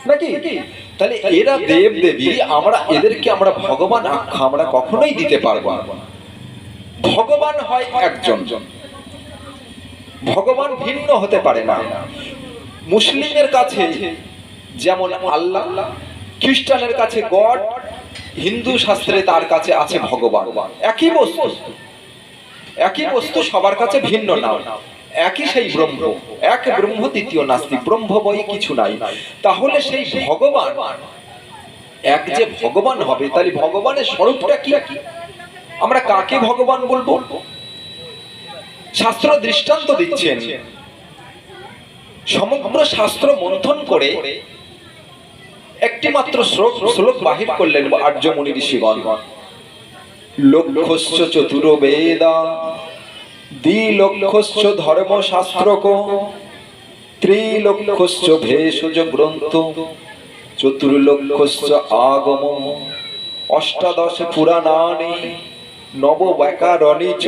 নাকি? তাহলে এরা দেব দেবী, আমরা এদেরকে আমরা ভগবান আখ্যা আমরা কখনোই দিতে পারবো না। ভগবান হয় একজন, ভগবান ভিন্ন হতে পারে না। মুসলিমের কাছে যেমন আল্লাহ, খ্রিস্টানের কাছে গড, হিন্দু শাস্ত্রে তার কাছে আছে ভগবান। একই বস্তু, একই বস্তু সবার কাছে ভিন্ন নাম, একই সেই ব্রহ্ম, এক ব্রহ্ম দ্বিতীয় নাস্তি, ব্রহ্ম বই কিছু নাই। তাহলে সেই ভগবান এক যে ভগবান হবে, তাহলে ভগবানের স্বরূপটা কি? আমরা কাকে ভগবান বলবো? শাস্ত্র দৃষ্টান্ত দিচ্ছেন, সমগ্র শাস্ত্র মন্থন করে একটি মাত্র শ্লোক বাহির করলেন আর্য মুনি ঋষিগণ। লক্ষ্যশ্চ চতুর্বেদা দ্বিলক্ষ্যশ্চ ধর্মশাস্ত্রক ত্রিলক্ষ্যশ্চ ভেষজ গ্রন্থ চতুর্লক্ষ্যশ্চ আগম অষ্টাদশ পুরাণানি নবব্যাকরণী চ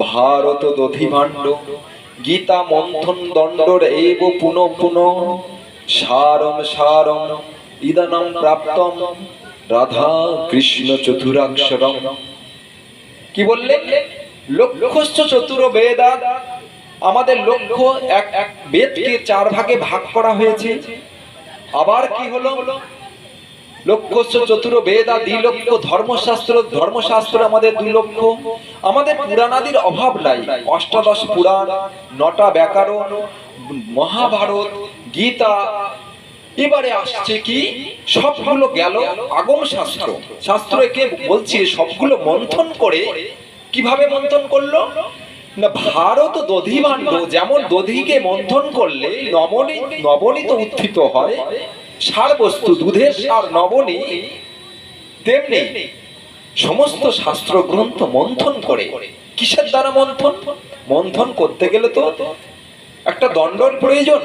ভারত দধিভাণ্ড গীতা মন্থন দণ্ডর এব পুনঃ পুনঃ সারম সারম ইদানম প্রাপ্তম রাধা কৃষ্ণ চতুরাক্ষরম। কি বললেন? লক্ষ্যশ্চ চতুর্বেদা, আমাদের লক্ষ্য এক বেদকে চার ভাগে ভাগ করা হয়েছে। আবার কি হলো? লক্ষ্যশ্চ চতুর্বেদা দ্বিলক্ষ্য ধর্মশাস্ত্র, ধর্মশাস্ত্র আমাদের দুই লক্ষ্য। আমাদের পুরাণাদির অভাব নাই, অষ্টাদশ পুরাণ, 9টা ব্যাকরণ, মহাভারত, গীতা। এবারে আসছে কি? সবগুলো গেল আগম শাস্ত্র। শাস্ত্র একে বলছে সবগুলো মন্থন করে। কিভাবে মন্থন করলো না? ভারত দধিভাণ্ড, যেমন দধিকে মন্থন করলে নবনীত উত্থিত হয়, সার বস্তু দুধের সার নবনী, তেমনি সমস্ত শাস্ত্র গ্রন্থ মন্থন করে। কিসের দ্বারা মন্থন? মন্থন করতে গেলে তো একটা দণ্ডের প্রয়োজন।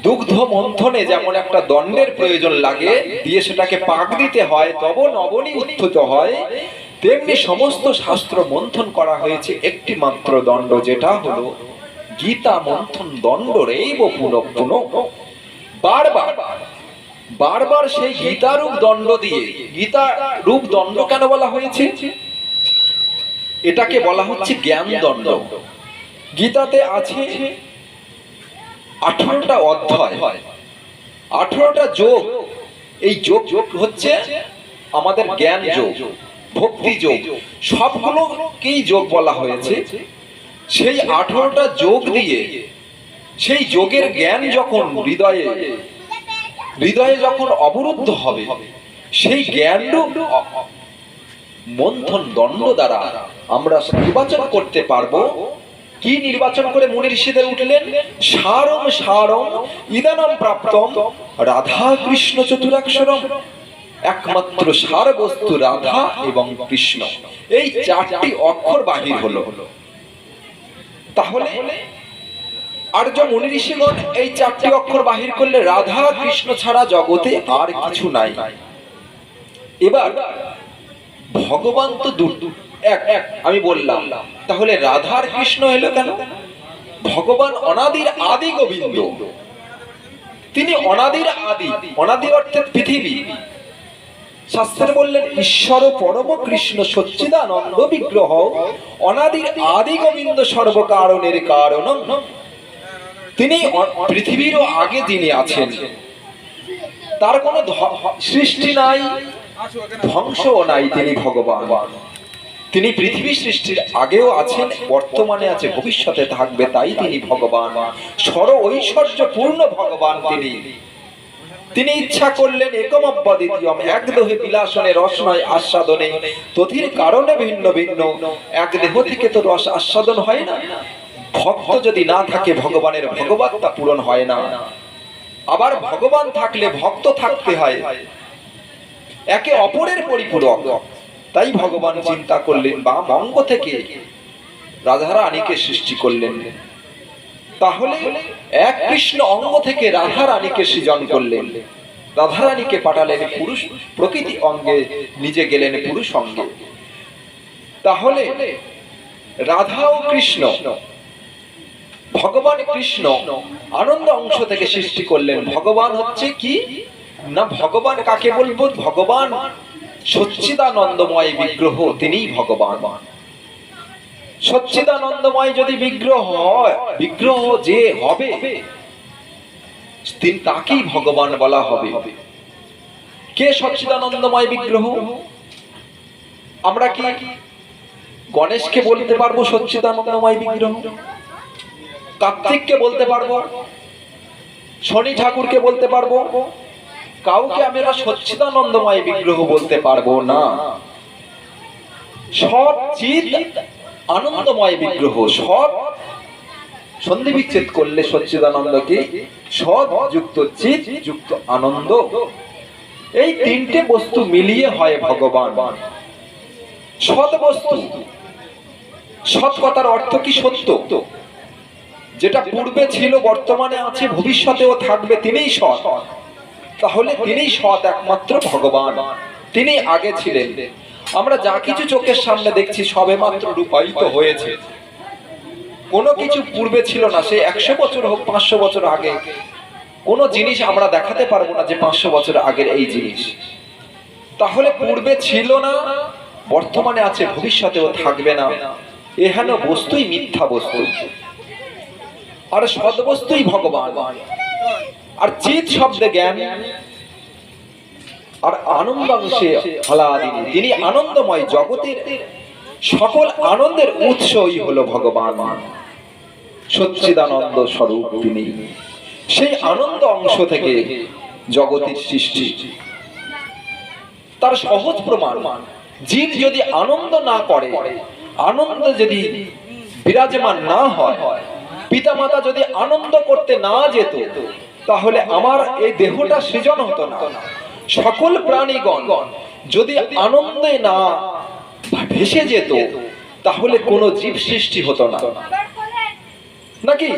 দুগ্ধ মন্থনে যেমন একটা দণ্ডের প্রয়োজন লাগে, দিয়ে সেটাকে পাক দিতে হয়, তবে নবনী উত্থিত হয়, তেমনি সমস্ত শাস্ত্র মন্থন করা হয়েছে একটি মাত্র দণ্ড, যেটা হলো গীতা মন্থন দণ্ড রেব পুনঃ পুনঃ। বারবার বারবার সেই গীতা রূপ দণ্ড দিয়ে, গীতা রূপ দণ্ড কেন বলা হয়েছে? এটাকে বলা হচ্ছে জ্ঞান দণ্ড। গীতাতে আছে 18টা অধ্যায়, 18টা যোগ। এই যোগ হচ্ছে আমাদের জ্ঞান যোগ, ভক্তি যোগ, সবগুলোকেই যোগ বলা হয়েছে। সেই 18টা যোগ দিয়ে সেই যোগের জ্ঞান যখন হৃদয়ে যখন অবরুদ্ধ হবে, সেই জ্ঞান মন্থন দণ্ড দ্বারা আমরা নির্বাচন করতে পারবো। কি নির্বাচন করে মুনি ঋষিদের উঠলেন? সারম সারম ইদানম প্রাপ্তম রাধা কৃষ্ণ চতুরাক্ষরম। একমাত্র সার বস্তু রাধা এবং কৃষ্ণ, এই 4টি অক্ষর বাহির হলো। তাহলে আর্য মুনি ঋষিগণ এই 4টি অক্ষর বাহির করলে রাধা কৃষ্ণ ছাড়া জগতে আর কিছু নাই। এবার ভগবান তো এক, আমি বললাম, তাহলে রাধার কৃষ্ণ এলো কেন? ভগবান অনাদির আদি গোবিন্দ, তিনি অনাদির আদি। অনাদি অর্থাৎ পৃথিবী। শাস্ত্রে বললেন ঈশ্বর পরম কৃষ্ণ সচ্চিদানন্দ বিগ্রহ অনাদির আদি গোবিন্দ সর্বকারণের কারণ। তিনি পৃথিবীরও আগে যিনি আছেন, তার কোনো সৃষ্টি নাই, ধ্বংসও নাই, তিনি ভগবান। তিনি পৃথিবী সৃষ্টির আগেও আছেন, বর্তমানে আছে, ভবিষ্যতে থাকবে, তাই তিনি ভগবান, সর ঐশ্বর্য পূর্ণ ভগবান। তিনি ইচ্ছা করলেন একমব্যদ্বিতীয়ম, এক দেহে বিলাসনে রস নয় আস্বাদনে, তথির কারণে ভিন্ন ভিন্ন। এক দেহ থেকে তো রস আস্বাদন হয় না। ভক্ত যদি না থাকে, ভগবানের ভগবত্তা পূরণ হয় না। আবার ভগবান থাকলে ভক্ত থাকতে হয়, একে অপরের পরিপূরক। তাই ভগবান চিন্তা করলেন বা অঙ্গ থেকে রাধারানীকে সৃষ্টি করলেন। তাহলে এক কৃষ্ণ অঙ্গ থেকে রাধারানীকে সৃজন করলেন, রাধারানীকে পাঠালেন পুরুষ প্রকৃতি অঙ্গে, নিজে গেলেন পুরুষ অঙ্গে। তাহলে রাধা ও কৃষ্ণ ভগবান কৃষ্ণ আনন্দ অংশ থেকে সৃষ্টি করলেন। ভগবান হচ্ছে কি না, ভগবান কাকে বলবো? ভগবান সচ্চিদানন্দময় বিগ্রহ, তিনিই ভগবান। সচ্চিদানন্দময় যদি বিগ্রহ হয়, বিগ্রহ যে হবে তিনি তাকেই ভগবান বলা হবে। কে সচ্চিদানন্দময় বিগ্রহ? আমরা কি গণেশকে বলতে পারবো সচ্চিদানন্দময় বিগ্রহ? কার্তিককে বলতে পারবো? শনি ঠাকুরকে বলতে পারবো? কাউকে আমরা সচ্চিদানন্দময় বিগ্রহ বলতে পারবো না। সৎ চিৎ আনন্দময় বিগ্রহ। সৎ সন্ধি বিচ্ছেদ করলে সচ্চিদানন্দকে সৎ যুক্ত চিৎ যুক্ত আনন্দ, এই তিনটে বস্তু মিলিয়ে হয় ভগবান। সৎ বস্তু, সৎ কথার অর্থ কি? সত্য। যেটা পূর্বে ছিল, বর্তমানে আছে, ভবিষ্যতেও থাকবে, তিনিই সৎ। তাহলে তিনিই সৎ একমাত্র ভগবান, তিনি আগে ছিলেন। আমরা যা কিছু চোখের সামনে দেখছি সবে মাত্র রূপায়িত হয়েছে, কোনো কিছু পূর্বে ছিল না। সে 100 বছর হোক, 500 বছর আগে কোনো জিনিস আমরা দেখাতে পারবো না যে 500 বছর আগের এই জিনিস। তাহলে পূর্বে ছিল না, বর্তমানে আছে, ভবিষ্যতেও থাকবে না। এহেন বস্তুই মিথ্যা বস্তু, আর সৎ বস্তুই ভগবান। আর চিৎ শব্দে জ্ঞান, আর আনন্দাংশে আলাদিনী, তিনি আনন্দময়। জগতের সকল আনন্দের উৎসই হলো ভগবান, সচ্চিদানন্দ স্বরূপ তিনি। সেই আনন্দ অংশ থেকে জগতের সৃষ্টি। তার সহজ প্রমাণ, জীব যদি আনন্দ না করে, আনন্দ যদি বিরাজমান না হয়, পিতামাতা যদি আনন্দ করতে না যেত, তাহলে আমার এই দেহটা সৃজন হতো না। সকল প্রাণীগণ যদি আনন্দে না ভেসে যেত, তাহলে কোনো জীব সৃষ্টি হতো না, নাকি?